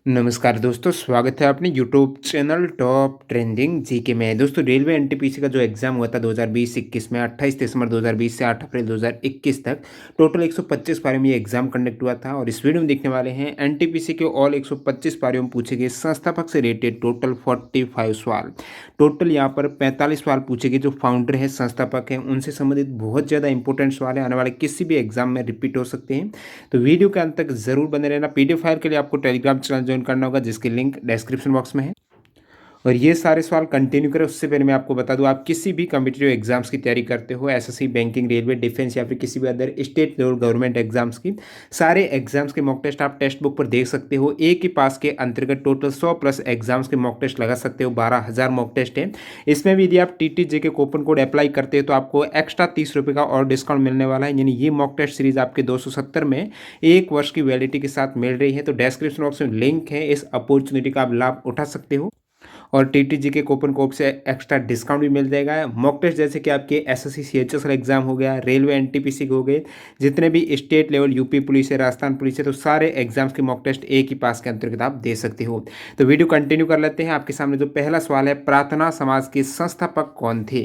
नमस्कार दोस्तों, स्वागत है अपने YouTube channel top trending GK में। दोस्तों, रेलवे एनटीपीसी का जो एग्ज़ाम हुआ था 2020-21 में 28 दिसंबर 2020 से 8 अप्रैल 2021 तक टोटल 125 पारियों में ये एग्ज़ाम कंडक्ट हुआ था। और इस वीडियो में देखने वाले हैं एनटीपीसी के ऑल 125 पारियों में पूछे गए संस्थापक से रिलेटेड टोटल 45 सवाल। टोटल यहाँ पर 45 सवाल पूछे गए जो फाउंडर है, संस्थापक हैं, उनसे संबंधित बहुत ज़्यादा इंपॉर्टेंट सवाल है, आने वाले किसी भी एग्जाम में रिपीट हो सकते हैं। तो वीडियो के अंत तक जरूर बने रहना। पीडीएफ फाइल के लिए आपको टेलीग्राम चैनल ज्वाइन करना होगा, जिसकी लिंक डिस्क्रिप्शन बॉक्स में है। और ये सारे सवाल कंटिन्यू करें उससे पहले मैं आपको बता दूं, आप किसी भी कॉम्पिटिटिव एग्जाम्स की तैयारी करते हो, एसएससी, बैंकिंग, रेलवे, डिफेंस या फिर किसी भी other state level government exams की, सारे एग्जाम्स के मॉक टेस्ट आप टेक्स्ट बुक पर देख सकते हो। एक ही पास के अंतर्गत टोटल 100 प्लस एग्जाम्स के मॉक टेस्ट लगा सकते हो। 12,000 मॉक टेस्ट है। इसमें भी यदि आप टीटीजे के कूपन कोड अप्लाई करते हो तो आपको एक्स्ट्रा 30 रुपये का और डिस्काउंट मिलने वाला है। यानी ये मॉक टेस्ट सीरीज आपके 270 में 1 वर्ष की वैलिडिटी के साथ मिल रही है। तो डिस्क्रिप्शन बॉक्स में लिंक है, इस अपॉर्चुनिटी का आप लाभ उठा सकते हो और टीटीजी के कूपन कोड से एक्स्ट्रा डिस्काउंट भी मिल जाएगा। मॉक टेस्ट जैसे कि आपके एसएससी सीएचएसएल एग्जाम हो गया, रेलवे एनटीपीसी के हो गए, जितने भी स्टेट लेवल यूपी पुलिस है, राजस्थान पुलिस है, तो सारे एग्जाम्स के मॉक टेस्ट एक ही पास के अंतर्गत आप दे सकते हो। तो वीडियो कंटिन्यू कर लेते हैं। आपके सामने जो पहला सवाल है, प्रार्थना समाज के संस्थापक कौन थे?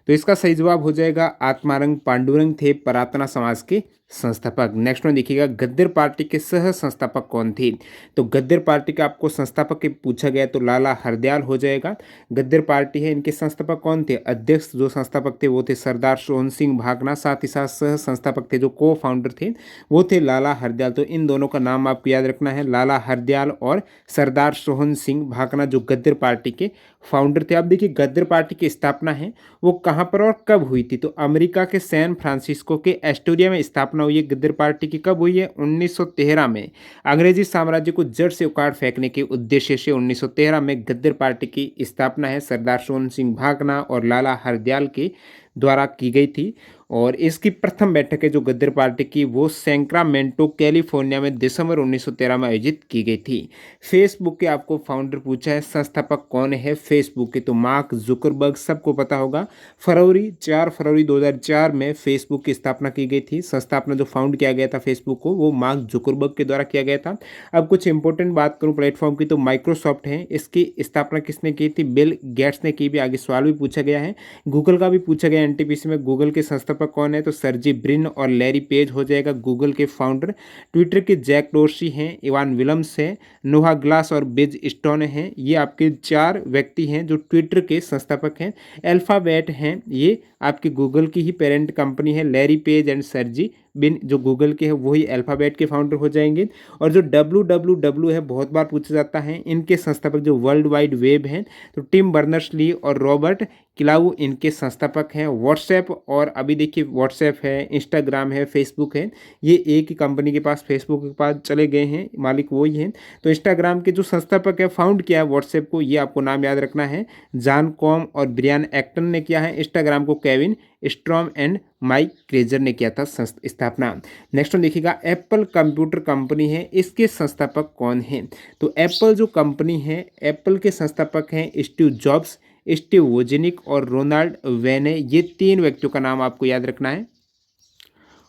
तो इसका सही जवाब हो जाएगा आत्मारंग पांडुरंग थे प्रार्थना समाज के संस्थापक। नेक्स्ट में देखिएगा, गद्दर पार्टी के सह संस्थापक कौन थे? तो गद्दर पार्टी का आपको संस्थापक के पूछा गया तो लाला हरदयाल हो जाएगा। गद्दर पार्टी है, इनके संस्थापक कौन थे? अध्यक्ष जो संस्थापक थे वो थे सरदार सोहन सिंह भागना, साथ ही साथ सह संस्थापक थे जो को फाउंडर थे वो थे लाला हरदयाल। तो इन दोनों का नाम आपको याद रखना है, लाला हरदयाल और सरदार सोहन सिंह भागना, जो गद्दर पार्टी के फाउंडर थे। अब देखिए, गद्दर पार्टी की स्थापना है वो कहाँ पर और कब हुई थी? तो अमेरिका के सैन फ्रांसिस्को के एस्टोरिया में स्थापना हुई है गद्दर पार्टी की। कब हुई है? 1913 में। अंग्रेजी साम्राज्य को जड़ से उखाड़ फेंकने के उद्देश्य से 1913 में गद्दर पार्टी की स्थापना है सरदार सोहन सिंह भागना और लाला हरदयाल के द्वारा की गई थी। और इसकी प्रथम बैठक है जो गद्दर पार्टी की, वो सैक्रामेंटो कैलिफोर्निया में दिसंबर 1913 में आयोजित की गई थी। फेसबुक के आपको फाउंडर पूछा है, संस्थापक कौन है फेसबुक के? तो मार्क जुकरबर्ग, सबको पता होगा। 4 फरवरी 2004 में फेसबुक की स्थापना की गई थी। संस्थापना जो फाउंड किया गया था फेसबुक को, वो मार्क जुकरबर्ग के द्वारा किया गया था। अब कुछ इंपॉर्टेंट बात करूं प्लेटफॉर्म की, तो माइक्रोसॉफ्ट है, इसकी स्थापना किसने की थी? बिल गेट्स ने की भी। आगे सवाल भी पूछा गया है। गूगल का भी पूछा गया एनटीपीसी में, गूगल के संस्थापक कौन है? तो सर्जी ब्रिन और लैरी पेज हो जाएगा गूगल के फाउंडर। ट्विटर के जैक डोर्सी हैं, इवान विलम्स है, नोहा ग्लास और बिज स्टोन हैं। ये आपके 4 व्यक्ति हैं जो ट्विटर के संस्थापक हैं। अल्फाबेट हैं, ये आपकी गूगल की ही पेरेंट कंपनी है। लैरी पेज एंड सर्जी बिन जो गूगल के हैं वही अल्फाबेट के फाउंडर हो जाएंगे। और जो डब्ल्यू है, बहुत बार पूछा जाता है, इनके संस्थापक जो वर्ल्ड वाइड वेब हैं, तो टिम बर्नर्स ली और रॉबर्ट क्लाउ इनके संस्थापक हैं। व्हाट्सएप, और अभी देखिए व्हाट्सएप है, इंस्टाग्राम है, फेसबुक है, ये एक ही कंपनी के पास, फेसबुक के पास चले गए हैं, मालिक वही हैं। तो इंस्टाग्राम के जो संस्थापक है, फाउंड किया है व्हाट्सएप को, ये आपको नाम याद रखना है, जॉन कॉम और ब्रियान एक्टन ने किया है। इंस्टाग्राम को केविन स्ट्रॉम एंड माइक क्रेजर ने किया था स्थापना। नेक्स्ट वन देखिएगा, एप्पल कंप्यूटर कंपनी है, इसके संस्थापक कौन हैं? तो एप्पल जो कंपनी है, एप्पल के संस्थापक हैं स्टीव जॉब्स, स्टीव वोजनिक और रोनाल्ड वेने। ये 3 व्यक्तियों का नाम आपको याद रखना है।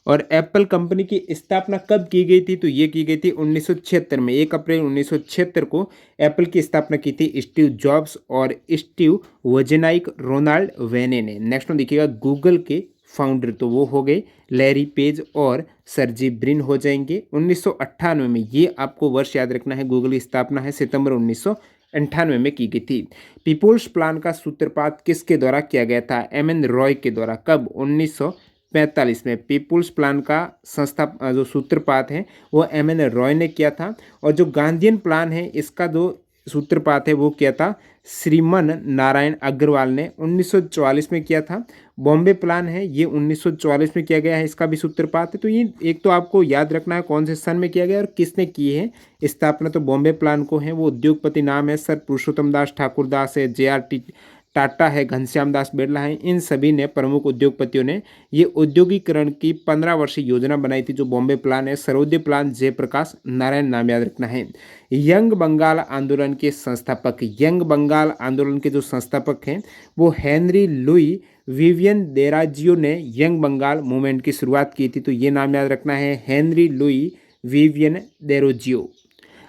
और एप्पल कंपनी की स्थापना कब की गई थी? तो ये की गई थी 1976 में। 1 अप्रैल 1976 को एप्पल की स्थापना की थी स्टीव जॉब्स और स्टीव वोजनाइक रोनाल्ड वेने ने। नेक्स्ट में देखिएगा, गूगल के फाउंडर तो वो हो गए लैरी पेज और सर्जी ब्रिन हो जाएंगे। 1998 में, ये आपको वर्ष याद रखना है, गूगल की स्थापना है सितंबर 1998 में की गई थी। पीपुल्स प्लान का सूत्रपात किसके द्वारा किया गया था? एम एन रॉय के द्वारा। कब? 1945 में। पीपुल्स प्लान का संस्था जो सूत्रपात है वो एम एन रॉय ने किया था। और जो गांधीयन प्लान है, इसका जो सूत्रपात है वो किया था श्रीमन नारायण अग्रवाल ने 1944 में किया था। बॉम्बे प्लान है, ये 1944 में किया गया है, इसका भी सूत्रपात है। तो ये एक तो आपको याद रखना है कौन से सन में किया गया और किसने की है स्थापना। तो बॉम्बे प्लान को है वो उद्योगपति नाम है सर पुरुषोत्तम दास ठाकुर दास है, JR टाटा है, घनश्याम दास बिरला है, इन सभी ने, प्रमुख उद्योगपतियों ने, ये औद्योगिकरण की 15 वर्षीय योजना बनाई थी जो बॉम्बे प्लान है। सर्वोदय प्लान जयप्रकाश नारायण नाम याद रखना है। यंग बंगाल आंदोलन के संस्थापक, यंग बंगाल आंदोलन के जो संस्थापक हैं वो हेनरी लुई विवियन देराजियो ने यंग बंगाल मूवमेंट की शुरुआत की थी। तो ये नाम याद रखना है, हेनरी लुई विवियन देरोजियो।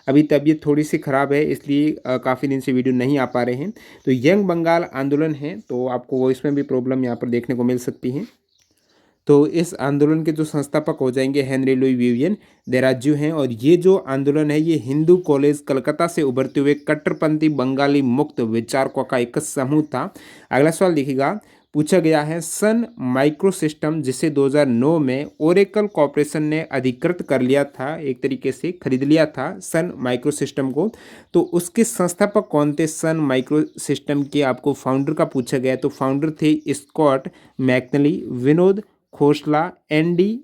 अभी तबीयत थोड़ी सी ख़राब है, इसलिए काफ़ी दिन से वीडियो नहीं आ पा रहे हैं। तो यंग बंगाल आंदोलन है, तो आपको वो इसमें भी प्रॉब्लम यहाँ पर देखने को मिल सकती है। तो इस आंदोलन के जो संस्थापक हो जाएंगे हेनरी लुई विवियन देराज्यू हैं, और ये जो आंदोलन है ये हिंदू कॉलेज कलकत्ता से उभरते हुए कट्टरपंथी बंगाली मुक्त विचारकों का एक समूह था। अगला सवाल देखिएगा, पूछा गया है सन माइक्रो सिस्टम जिसे 2009 में ओरेकल कॉरपोरेशन ने अधिकृत कर लिया था, एक तरीके से खरीद लिया था सन माइक्रो सिस्टम को, तो उसके संस्थापक कौन थे? सन माइक्रो सिस्टम के आपको फाउंडर का पूछा गया है, तो फाउंडर थे Scott McNealy, Vinod Khosla, Andy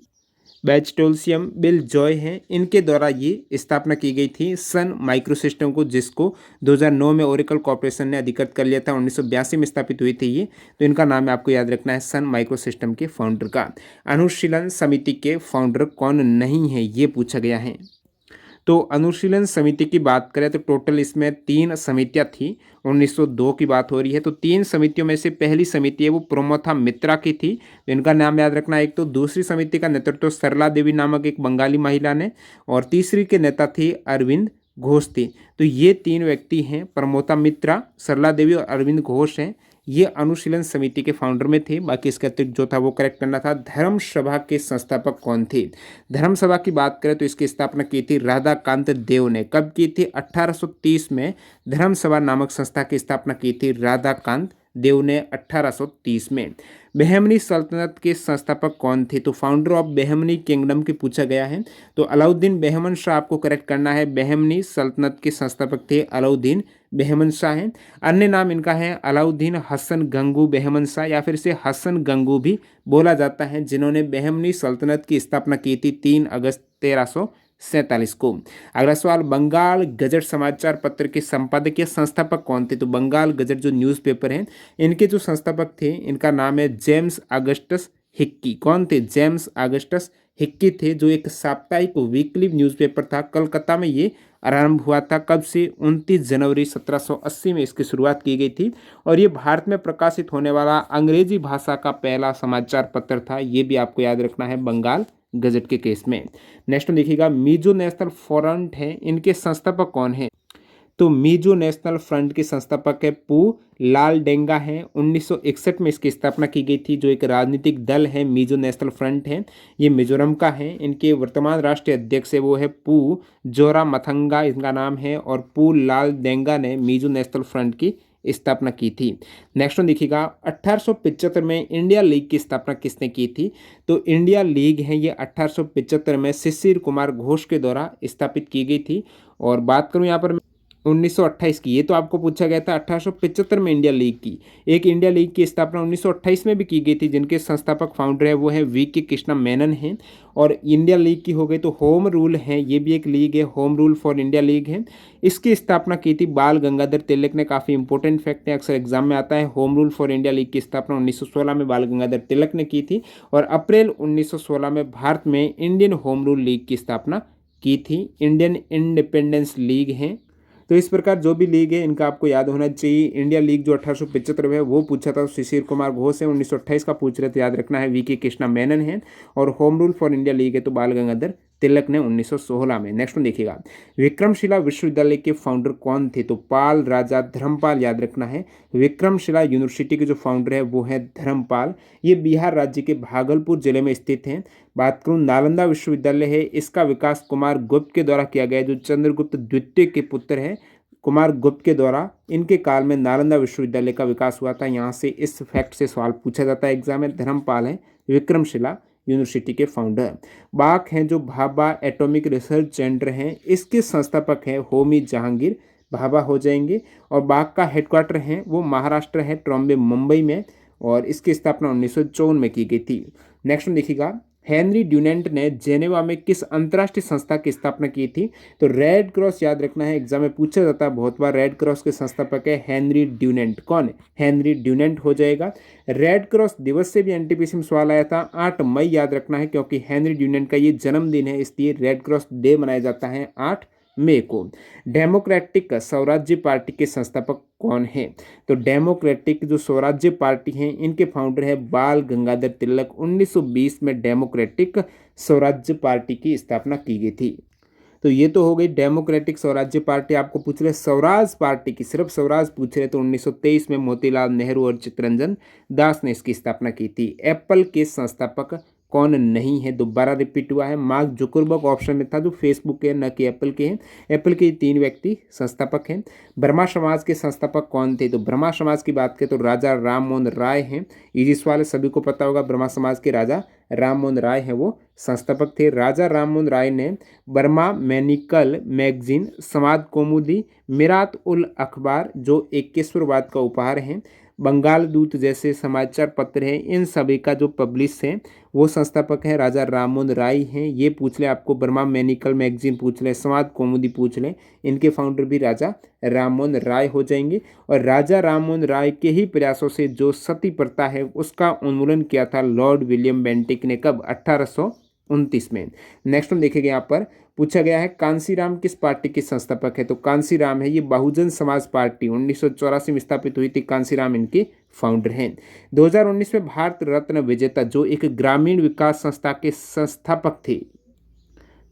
Bechtolsheim, Bill Joy हैं। इनके द्वारा ये स्थापना की गई थी सन माइक्रो सिस्टम को, जिसको 2009 में ओरेकल कॉरपोरेशन ने अधिकृत कर लिया था। 1982 में स्थापित हुई थी ये, तो इनका नाम आपको याद रखना है सन माइक्रो सिस्टम के फाउंडर का। अनुशीलन समिति के फाउंडर कौन नहीं है, ये पूछा गया है। तो अनुशीलन समिति की बात करें तो टोटल इसमें 3 समितियां थी। 1902 की बात हो रही है, तो 3 समितियों में से पहली समिति है वो प्रमोथा मित्रा की थी, तो इनका नाम याद रखना। एक तो दूसरी समिति का नेतृत्व सरला देवी नामक एक बंगाली महिला ने, और तीसरी के नेता थी अरविंद घोष थे। तो ये 3 व्यक्ति हैं, प्रमोथा मित्रा, सरला देवी और अरविंद घोष हैं, ये अनुशीलन समिति के फाउंडर में थे। बाकी इसके अतिरिक्त जो था वो करेक्ट करना था। धर्म सभा के संस्थापक कौन थे? धर्म सभा की बात करें तो इसकी स्थापना की थी राधाकांत देव ने। कब की थी? 1830 में धर्म सभा नामक संस्था की स्थापना की थी राधाकांत देव ने 1830 में। बहमनी सल्तनत के संस्थापक कौन थे? तो फाउंडर ऑफ बहमनी किंगडम की पूछा गया है, तो अलाउद्दीन बेहमन शाह आपको करेक्ट करना है। बहमनी सल्तनत के संस्थापक थे अलाउद्दीन बेहमन शाह हैं। अन्य नाम इनका है अलाउद्दीन हसन गंगू बेहमन शाह, या फिर इसे हसन गंगू भी बोला जाता है, जिन्होंने बहमनी सल्तनत की स्थापना की थी 3 अगस्त 1347 को। अगला सवाल, बंगाल गजट समाचार पत्र के संपादकीय संस्थापक कौन थे? तो बंगाल गजट जो न्यूज़पेपर है, इनके जो संस्थापक थे इनका नाम है जेम्स अगस्टस हिक्की। कौन थे? जेम्स अगस्टस हिक्की थे, जो एक साप्ताहिक वीकली न्यूज़पेपर था। कलकत्ता में ये आरंभ हुआ था। कब से? 29 जनवरी 1780 में इसकी शुरुआत की गई थी, और ये भारत में प्रकाशित होने वाला अंग्रेजी भाषा का पहला समाचार पत्र था। ये भी आपको याद रखना है बंगाल गजट के केस में। नेक्स्ट देखिएगा, मिजो नेशनल फ्रंट है, इनके संस्थापक कौन है? तो मिजो नेशनल फ्रंट के संस्थापक है पू लाल डेंगा हैं। 1961 में इसकी स्थापना की गई थी। जो एक राजनीतिक दल है मिजो नेशनल फ्रंट है, ये मिजोरम का है। इनके वर्तमान राष्ट्रीय अध्यक्ष है वो है पू जोरा मथंगा, इनका नाम है, और पू लाल डेंगा ने मिजो नेशनल फ्रंट की स्थापना की थी। नेक्स्ट वन देखिएगा, 1875 में इंडिया लीग की स्थापना किसने की थी? तो इंडिया लीग है ये 1875 में शिशिर कुमार घोष के द्वारा स्थापित की गई थी। और बात करूं यहाँ पर 1928 की, ये तो आपको पूछा गया था 1875 में इंडिया लीग की। एक इंडिया लीग की स्थापना 1928 में भी की गई थी, जिनके संस्थापक फाउंडर है वो है वी के कृष्णा मेनन हैं। और इंडिया लीग की हो गई तो होम रूल है, ये भी एक लीग है, home rule for India league है। इसकी स्थापना की थी बाल गंगाधर तिलक ने। काफ़ी इंपॉर्टेंट फैक्ट है, अक्सर एग्जाम में आता है। Home rule for India league की स्थापना 1916 में बाल गंगाधर तिलक ने की थी, और अप्रैल 1916 में भारत में इंडियन होम रूल लीग की स्थापना की थी। इंडियन इंडिपेंडेंस लीग है। तो इस प्रकार जो भी लीग है इनका आपको याद होना चाहिए। इंडिया लीग जो 1875 में है वो पूछा था शिशिर कुमार घोष है। 1928 का पूछ रहे तो याद रखना है वी के कृष्णा मेनन है। और home rule for India league है तो बाल गंगाधर तिलक ने 1916 में। नेक्स्ट वन देखिएगा, विक्रमशिला विश्वविद्यालय के फाउंडर कौन थे? तो पाल राजा धर्मपाल, याद रखना है। विक्रमशिला यूनिवर्सिटी के जो फाउंडर है वो है धर्मपाल। ये बिहार राज्य के भागलपुर जिले में स्थित है। बात करूं नालंदा विश्वविद्यालय है, इसका विकास कुमार गुप्त के द्वारा किया गया, जो चंद्रगुप्त द्वितीय के पुत्र हैं कुमार गुप्त के द्वारा। इनके काल में नालंदा विश्वविद्यालय का विकास हुआ था। यहाँ से इस फैक्ट से सवाल पूछा जाता है एग्जाम में। धर्मपाल है विक्रमशिला यूनिवर्सिटी के फाउंडर। बाक हैं जो भाभा एटॉमिक रिसर्च सेंटर हैं, इसके संस्थापक हैं होमी जहांगीर भाभा हो जाएंगे। और बाक का हेडक्वार्टर है वो महाराष्ट्र है, ट्रॉम्बे मुंबई में, और इसकी स्थापना 1954 में की गई थी। नेक्स्ट देखिएगा, हेनरी ड्यूनेंट ने जेनेवा में किस अंतर्राष्ट्रीय संस्था की स्थापना की थी? तो रेड क्रॉस, याद रखना है, एग्जाम में पूछा जाता है बहुत बार। रेड क्रॉस के संस्थापक है हेनरी ड्यूनेंट। कौन है? हेनरी ड्यूनेंट हो जाएगा। रेड क्रॉस दिवस से भी एनटीपीसी में सवाल आया था, 8 मई याद रखना है, क्योंकि हेनरी ड्यूनेंट का ये जन्मदिन है, इसलिए रेड क्रॉस डे मनाया जाता है 8 मई को। डेमोक्रेटिक स्वराज्य पार्टी के संस्थापक कौन है? तो डेमोक्रेटिक जो स्वराज्य पार्टी है इनके फाउंडर है बाल गंगाधर तिलक। 1920 में डेमोक्रेटिक स्वराज्य पार्टी की स्थापना की गई थी। तो ये तो हो गई डेमोक्रेटिक स्वराज्य पार्टी। आपको पूछ रहे स्वराज पार्टी की, सिर्फ स्वराज पूछ रहे तो 1923 में मोतीलाल नेहरू और चित्तरंजन दास ने इसकी स्थापना की थी। एप्पल के संस्थापक कौन नहीं है, दोबारा रिपीट हुआ है। मार्क जुकरबर्ग ऑप्शन में था, जो फेसबुक के न कि एप्पल के हैं। एप्पल के 3 व्यक्ति संस्थापक हैं। ब्रह्मा समाज के संस्थापक कौन थे, तो ब्रह्मा समाज की बात करें तो राजा राम मोहन राय हैं। इजी सवाल है, सभी को पता होगा। ब्रह्मा समाज के राजा राम मोहन राय हैं, वो संस्थापक थे। राजा राम मोहन राय ने बर्मा मैनिकल मैगजीन, समाज कौमुदी, मिरात उल अखबार जो एकेश्वरवाद का उपहार है, बंगाल दूत जैसे समाचार पत्र हैं, इन सभी का जो पब्लिश है वो संस्थापक है राजा राममोहन राय हैं। ये पूछ ले आपको, बर्मा मैनिकल मैगजीन पूछ ले, समाज कौमुदी पूछ ले, इनके फाउंडर भी राजा राममोहन राय हो जाएंगे। और राजा राममोहन राय के ही प्रयासों से जो सती प्रथा है उसका उन्मूलन किया था लॉर्ड विलियम बेंटिक ने, कब, 1829 में। नेक्स्ट हम देखेंगे, यहाँ पर पूछा गया है कांसीराम किस पार्टी के संस्थापक है, तो कांसीराम है ये बहुजन समाज पार्टी 1984 में स्थापित हुई थी। कांसीराम इनके फाउंडर हैं। 2019 में भारत रत्न विजेता जो एक ग्रामीण विकास संस्था के संस्थापक थे,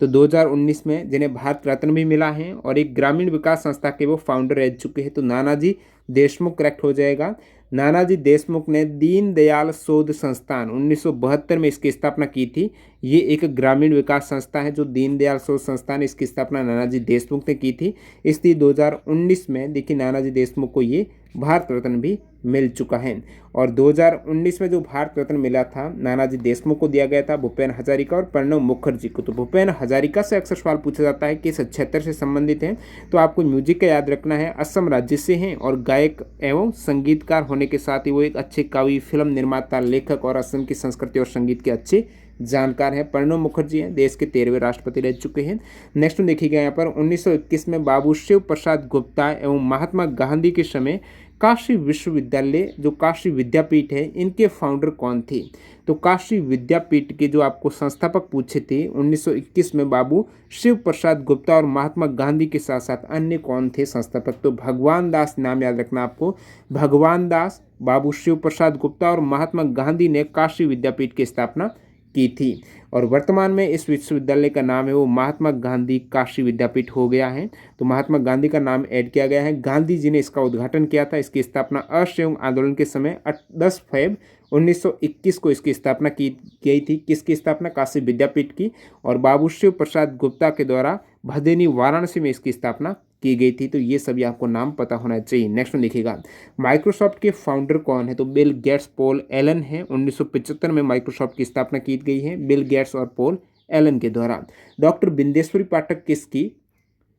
तो 2019 में जिन्हें भारत रत्न भी मिला है और एक ग्रामीण विकास संस्था के वो फाउंडर रह चुके हैं, तो नानाजी देशमुख करेक्ट हो जाएगा। नानाजी देशमुख ने दीनदयाल शोध संस्थान 1972 में इसकी स्थापना की थी। ये एक ग्रामीण विकास संस्था है जो दीनदयाल शोध संस्थान, इसकी स्थापना नानाजी देशमुख ने की थी। इसलिए 2019 में देखिए नानाजी देशमुख को ये भारत रत्न भी मिल चुका है। और 2019 में जो भारत रत्न मिला था नानाजी देशमुख को दिया गया था भूपेन हजारिका और प्रणब मुखर्जी को। तो भूपेन हजारिका से अक्सर सवाल पूछा जाता है किस क्षेत्र से संबंधित हैं, तो आपको म्यूजिक का याद रखना है, असम राज्य से हैं और गायक एवं संगीतकार होने के साथ ही वो एक अच्छे कवि, फिल्म निर्माता, लेखक और असम की संस्कृति और संगीत के अच्छे जानकार हैं। प्रणब मुखर्जी हैं, देश के 13वें राष्ट्रपति रह चुके हैं। नेक्स्ट देखिएगा यहाँ पर 1921 में बाबू शिव प्रसाद गुप्ता एवं महात्मा गांधी के समय काशी विश्वविद्यालय जो काशी विद्यापीठ है इनके फाउंडर कौन थे, तो काशी विद्यापीठ के जो आपको संस्थापक पूछे थे 1921 में बाबू शिव प्रसाद गुप्ता और महात्मा गांधी के साथ साथ अन्य कौन थे संस्थापक, तो भगवान दास नाम याद रखना आपको। भगवान दास, बाबू शिव प्रसाद गुप्ता और महात्मा गांधी ने काशी विद्यापीठ की स्थापना की थी। और वर्तमान में इस विश्वविद्यालय का नाम है वो महात्मा गांधी काशी विद्यापीठ हो गया है। तो महात्मा गांधी का नाम ऐड किया गया है। गांधी जी ने इसका उद्घाटन किया था। इसकी स्थापना असहयोग आंदोलन के समय 10 फरवरी 1921 को इसकी स्थापना की गई थी। किसकी स्थापना, काशी विद्यापीठ की। और बाबू शिव प्रसाद गुप्ता के द्वारा भदेनी वाराणसी में इसकी स्थापना की गई थी। तो ये सभी आपको नाम पता होना चाहिए। नेक्स्ट में देखिएगा माइक्रोसॉफ्ट के फाउंडर कौन है, तो बिल गेट्स, पॉल एलन है। 1975 में माइक्रोसॉफ्ट की स्थापना की गई है बिल गेट्स और पॉल एलन के द्वारा। डॉक्टर बिंदेश्वरी पाठक किसकी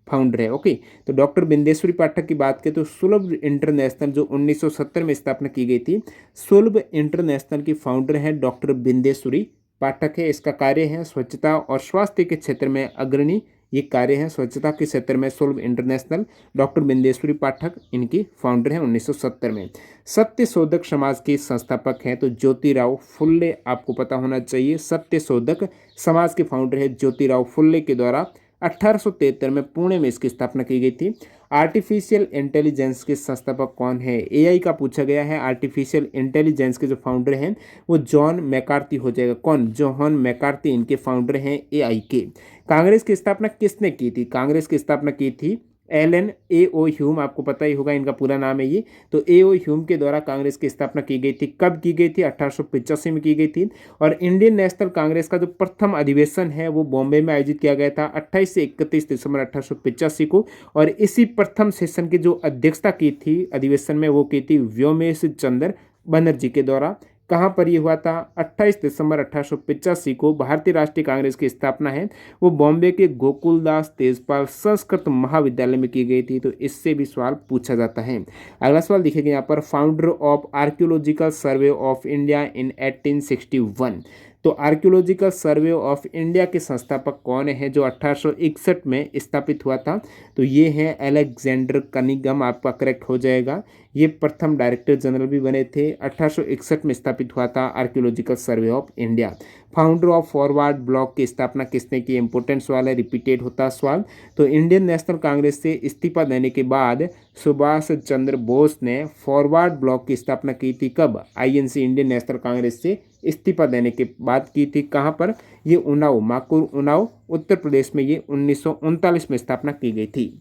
फाउंडर है, ओके। तो डॉक्टर बिंदेश्वरी पाठक की बात करें तो सुलभ इंटरनेशनल जो 1970 में स्थापना की गई थी, सुलभ इंटरनेशनल की फाउंडर है डॉक्टर बिंदेश्वरी पाठक है। इसका कार्य है स्वच्छता और स्वास्थ्य के क्षेत्र में अग्रणी ये कार्य है। स्वच्छता के क्षेत्र में सुलभ इंटरनेशनल, डॉक्टर बिंदेश्वरी पाठक इनकी फाउंडर है 1970 में। सत्य शोधक समाज के संस्थापक हैं तो ज्योतिराव फुल्ले, आपको पता होना चाहिए। सत्य शोधक समाज के फाउंडर है ज्योतिराव फुल्ले के द्वारा 1873 में पुणे में इसकी स्थापना की गई थी। आर्टिफिशियल इंटेलिजेंस के संस्थापक कौन है, एआई का पूछा गया है। आर्टिफिशियल इंटेलिजेंस के जो फाउंडर हैं वो जॉन मैकार्थी हो जाएगा। कौन, जॉन मैकार्थी इनके फाउंडर हैं एआई के। कांग्रेस की स्थापना किसने की थी, कांग्रेस की स्थापना की थी एलन ए.ओ. ह्यूम, आपको पता ही होगा इनका पूरा नाम है ये। तो ए.ओ. ह्यूम के द्वारा कांग्रेस की स्थापना की गई थी। कब की गई थी, 1885 में की गई थी। और इंडियन नेशनल कांग्रेस का जो प्रथम अधिवेशन है वो बॉम्बे में आयोजित किया गया था 28 से 31 दिसंबर 1885 को। और इसी प्रथम सेशन की जो अध्यक्षता की थी अधिवेशन में वो की थी व्योमेश चंद्र बनर्जी के द्वारा। कहाँ पर ये हुआ था, 28 दिसंबर 1885 को भारतीय राष्ट्रीय कांग्रेस की स्थापना है वो बॉम्बे के गोकुलदास तेजपाल संस्कृत महाविद्यालय में की गई थी। तो इससे भी सवाल पूछा जाता है। अगला सवाल देखिएगा यहाँ पर, founder of archaeological survey of India in 1861। तो आर्कियोलॉजिकल सर्वे ऑफ इंडिया के संस्थापक कौन है जो 1861 में स्थापित हुआ था, तो ये हैं अलेक्जेंडर कनिंघम, आपका करेक्ट हो जाएगा। ये प्रथम डायरेक्टर जनरल भी बने थे। 1861 में स्थापित हुआ था archaeological survey of India. Founder of forward block की स्थापना किसने की? इंपॉर्टेंट सवाल है, रिपीटेड होता सवाल। तो इंडियन नेशनल कांग्रेस से इस्तीफा देने के बाद सुभाष चंद्र बोस ने फॉरवर्ड ब्लॉक की स्थापना की थी। कब? आईएनसी, इंडियन नेशनल कांग्रेस से इस्तीफा देने के बाद की थी। कहाँ पर? ये उन्नाव, माकुर उन्नाव, उत्तर प्रदेश में ये 1939 में स्थापना की गई थी।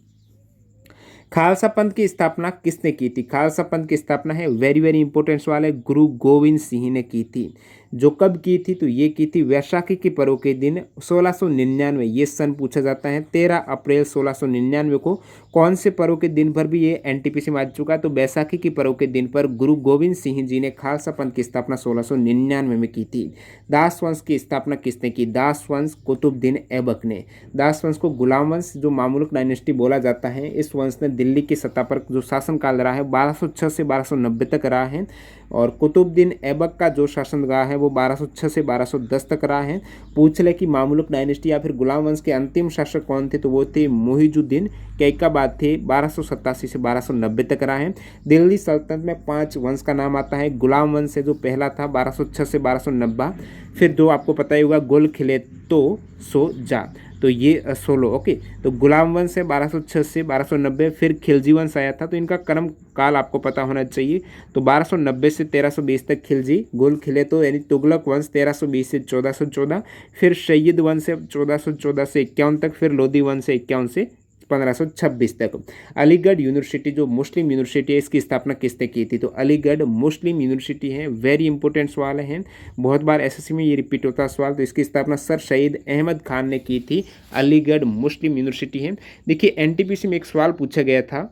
खालसा पंथ की स्थापना किसने की थी? खालसा पंथ की स्थापना है, वेरी वेरी इंपॉर्टेंट सवाल है, गुरु गोविंद सिंह ने की थी। जो कब की थी? तो ये की थी वैशाखी के पर्व के दिन 1699, ये सन पूछा जाता है। 13 अप्रैल 1699 को कौन से पर्व के दिन पर भी ये एनटीपीसी में आ चुका है? तो बैसाखी के पर्व के दिन पर गुरु गोविंद सिंह जी ने खालसा पंथ की स्थापना 1699 में की थी। दास वंश की स्थापना किसने की? दास वंश कुतुबुद्दीन ऐबक ने। दास वंश को गुलाम वंश, जो मामुलुक डायनेस्टी बोला जाता है, इस वंश ने दिल्ली की सत्ता पर जो शासनकाल रहा है 1206 से 1290 तक रहा है, और कुतुबुद्दीन ऐबक का जो शासन रहा है वो 1206 से 1210 तक रहा है। पूछ ले कि मामुलुक डायनेस्टी या फिर गुलाम वंश के अंतिम शासक कौन थे? तो वो थे मुहिजुद्दीन कैकाबाद थे, 1287 से 1290 तक रहा है। दिल्ली सल्तनत में 5 वंश का नाम आता है। गुलाम वंश से जो पहला था 1206 से 1290, फिर जो आपको पता ही होगा गोल खिले तो सो जा, तो ये 16, ओके। तो गुलाम वंश है 1206 से 1290, फिर खिलजी वंश आया था, तो इनका क्रम काल आपको पता होना चाहिए। तो 1290 से 1320 तक खिलजी, गोल खिले तो यानी तुगलक वंश 1320 से 1414, फिर सैयद वंश है 1414 से 51 तक, फिर लोधी वंश है 51 से 1526 तक। अलीगढ़ यूनिवर्सिटी जो मुस्लिम यूनिवर्सिटी है, इसकी स्थापना किसने की थी? तो अलीगढ़ मुस्लिम यूनिवर्सिटी है, वेरी इंपॉर्टेंट सवाल है, बहुत बार एसएससी में ये रिपीट होता है सवाल। तो इसकी स्थापना सर सईद अहमद खान ने की थी। अलीगढ़ मुस्लिम यूनिवर्सिटी है। देखिए एनटीपीसी में एक सवाल पूछा गया था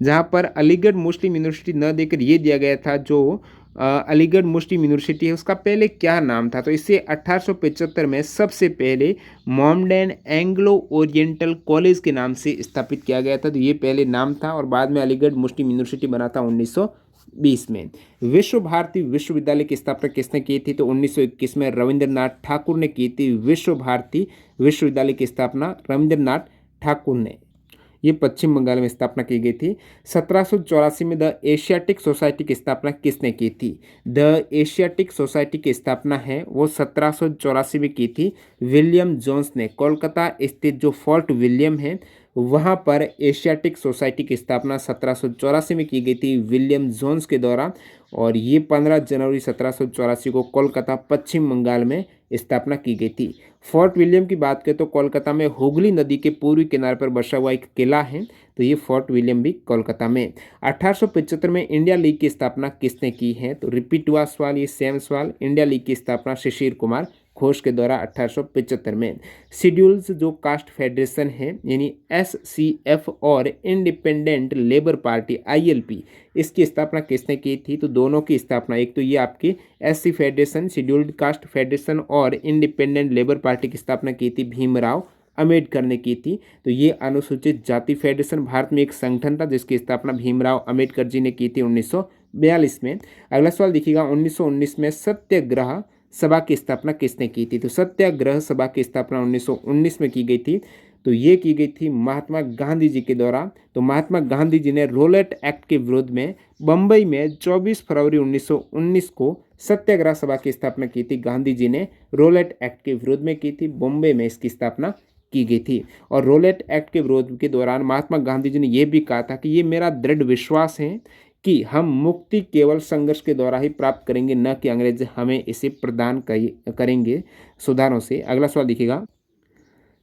जहाँ पर अलीगढ़ मुस्लिम यूनिवर्सिटी न देकर ये दिया गया था जो अलीगढ़ मुस्लिम यूनिवर्सिटी है उसका पहले क्या नाम था? तो इसे 1875 में सबसे पहले मोहम्मडन एंग्लो ओरिएंटल कॉलेज के नाम से स्थापित किया गया था। तो ये पहले नाम था और बाद में अलीगढ़ मुस्लिम यूनिवर्सिटी बना था 1920 में। विश्व भारती विश्वविद्यालय की स्थापना किसने की थी? तो 1921 में रविंद्रनाथ ठाकुर ने की थी। विश्व भारती विश्वविद्यालय की स्थापना रविंद्रनाथ ठाकुर ने, ये पश्चिम बंगाल में स्थापना की गई थी। 1784 में द एशियाटिक सोसाइटी की स्थापना किसने की थी? द एशियाटिक सोसाइटी की स्थापना है वो 1784 में की थी विलियम जोन्स ने। कोलकाता स्थित जो फोर्ट विलियम है वहाँ पर एशियाटिक सोसाइटी की स्थापना 1784 में की गई थी विलियम जोन्स के द्वारा, और ये 15 जनवरी 1784 को कोलकाता पश्चिम बंगाल में स्थापना की गई थी। फोर्ट विलियम की बात करें तो कोलकाता में हुगली नदी के पूर्वी किनारे पर बसा हुआ एक किला है, तो ये फोर्ट विलियम भी कोलकाता में। 1875 में इंडिया लीग की स्थापना किसने की है? तो रिपीट हुआ सवाल, ये सेम सवाल। इंडिया लीग की स्थापना शिशिर कुमार घोष के द्वारा 1875 में। शेड्यूल्स जो कास्ट फेडरेशन है यानी एससीएफ और इंडिपेंडेंट लेबर पार्टी आईएलपी, इसकी स्थापना किसने की थी? तो दोनों की स्थापना, एक तो ये आपकी SC federation scheduled caste federation और इंडिपेंडेंट लेबर पार्टी की स्थापना की थी भीमराव अम्बेडकर ने की थी। तो ये अनुसूचित जाति फेडरेशन भारत में एक संगठन था जिसकी स्थापना भीमराव अम्बेडकर जी ने की थी 1942 में। अगला सवाल देखिएगा, 1919 में सत्याग्रह सभा की स्थापना किसने की थी? तो सत्याग्रह सभा की स्थापना 1919 में की गई थी। तो ये की गई थी महात्मा गांधी जी के द्वारा। तो महात्मा गांधी जी ने रोलेट एक्ट के विरोध में बम्बई में 24 फरवरी 1919 को सत्याग्रह सभा की स्थापना की थी। गांधी जी ने रोलेट एक्ट के विरोध में की थी, बम्बई में इसकी स्थापना की गई थी। और रोलेट एक्ट के विरोध के दौरान महात्मा गांधी जी ने यह भी कहा था कि ये मेरा दृढ़ विश्वास है कि हम मुक्ति केवल संघर्ष के द्वारा ही प्राप्त करेंगे, न कि अंग्रेज हमें इसे प्रदान करेंगे सुधारों से। अगला सवाल देखिएगा,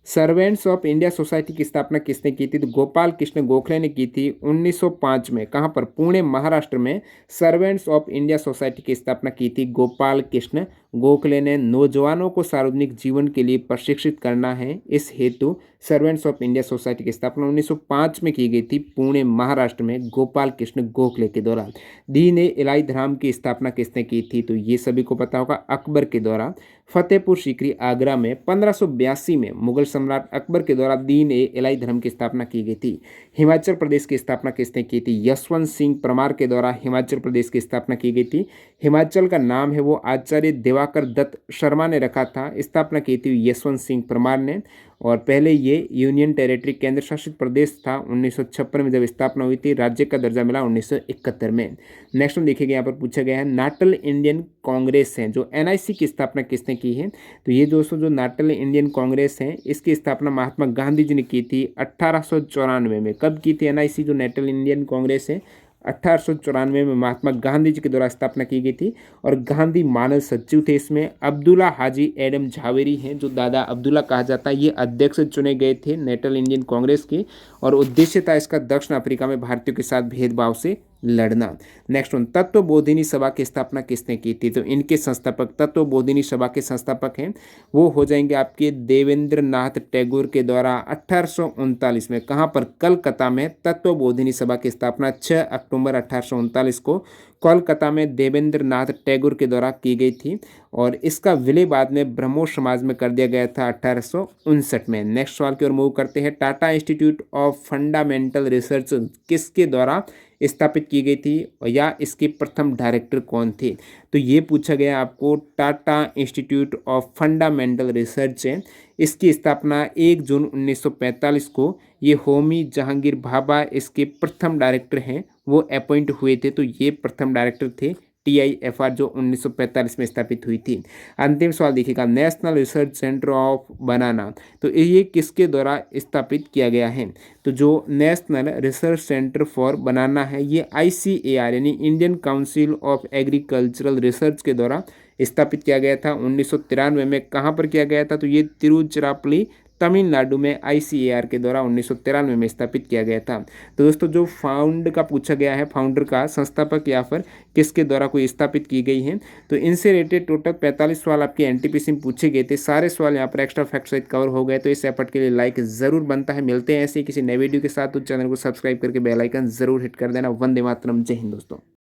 सर्वेंट्स ऑफ इंडिया सोसाइटी की स्थापना किसने की थी? तो गोपाल कृष्ण गोखले ने की थी 1905 में। कहाँ पर? पुणे महाराष्ट्र में सर्वेंट्स ऑफ इंडिया सोसाइटी की स्थापना की थी गोपाल कृष्ण गोखले ने। नौजवानों को सार्वजनिक जीवन के लिए प्रशिक्षित करना है, इस हेतु सर्वेंट्स ऑफ इंडिया सोसाइटी की स्थापना 1905 में की गई थी पुणे महाराष्ट्र में गोपाल कृष्ण गोखले के द्वारा। दीन इलाही धर्म की स्थापना किसने की थी? तो ये सभी को पता होगा, अकबर के द्वारा। फतेहपुर सीकरी आगरा में 1582 में मुगल सम्राट अकबर के द्वारा दीन इलाही धर्म की स्थापना की गई थी। हिमाचल प्रदेश की स्थापना किसने की थी? यशवंत सिंह परमार के द्वारा हिमाचल प्रदेश की स्थापना की गई थी। हिमाचल का नाम है वो आचार्य दिवाकर दत्त शर्मा ने रखा था। स्थापना की थी यशवंत सिंह परमार ने। और पहले ये यूनियन टेरिटरी केंद्र शासित प्रदेश था 1956 में जब स्थापना हुई थी। राज्य का दर्जा मिला 1971 में। नेक्स्ट में देखिएगा, यहाँ पर पूछा गया है नाटल इंडियन कांग्रेस है जो एनआईसी की स्थापना किसने की है। तो ये दोस्तों जो नाटल इंडियन कांग्रेस है इसकी स्थापना महात्मा गांधी जी ने की थी 1894 में। कब की थी एनआईसी जो नेशनल इंडियन कांग्रेस है? 1894 में महात्मा गांधी जी के द्वारा स्थापना की गई थी। और गांधी मानव सचिव थे इसमें। अब्दुल्ला हाजी एडम झावेरी हैं जो दादा अब्दुल्ला कहा जाता है, ये अध्यक्ष चुने गए थे नेशनल इंडियन कांग्रेस के। और उद्देश्य था इसका दक्षिण अफ्रीका में भारतीयों के साथ भेदभाव से लड़ना। नेक्स्ट वन, तत्वबोधिनी सभा की स्थापना किसने की थी? तो इनके संस्थापक, तत्वबोधिनी सभा के संस्थापक हैं वो हो जाएंगे आपके देवेंद्र नाथ टैगोर के द्वारा 1839 में। कहाँ पर? कलकत्ता में तत्वबोधिनी सभा की स्थापना 6 अक्टूबर 1839 को कोलकाता में देवेंद्र नाथ टैगोर के द्वारा की गई थी। और इसका विलय बाद में ब्रह्मो समाज में कर दिया गया था 1859 में। नेक्स्ट सवाल की ओर मूव करते हैं। Tata institute of fundamental research किसके द्वारा स्थापित की गई थी या इसके प्रथम डायरेक्टर कौन थे? तो ये पूछा गया आपको। Tata institute of fundamental research है, इसकी स्थापना 1 जून 1945 को ये होमी जहांगीर भाभा इसके प्रथम डायरेक्टर हैं, वो अपॉइंट हुए थे। तो ये प्रथम डायरेक्टर थे TIFR जो 1945 में स्थापित हुई थी। अंतिम सवाल देखिएगा, नेशनल रिसर्च सेंटर ऑफ बनाना, तो ये किसके द्वारा स्थापित किया गया है? तो जो नेशनल रिसर्च सेंटर फॉर बनाना है ये ICAR यानी Indian council of agricultural research के द्वारा स्थापित किया गया था 1993 में। कहाँ पर किया गया था? तो ये तिरुचिरापल्ली तमिलनाडु में ICAR के द्वारा 1993 में स्थापित किया गया था। तो दोस्तों जो फाउंड का पूछा गया है, फाउंडर का, संस्थापक या फिर किसके द्वारा कोई स्थापित की गई है, तो इनसे रिलेटेड टोटल 45 सवाल आपके NTPC में पूछे गए थे। सारे सवाल यहाँ पर एक्स्ट्रा फैक्ट सहित कवर हो गए। तो इस एफर्ट के लिए लाइक जरूर बनता है। मिलते हैं ऐसे किसी नए वीडियो के साथ। तो चैनल को सब्सक्राइब करके बेल आइकन जरूर हिट कर देना। वंदे मातरम, जय हिंद दोस्तों।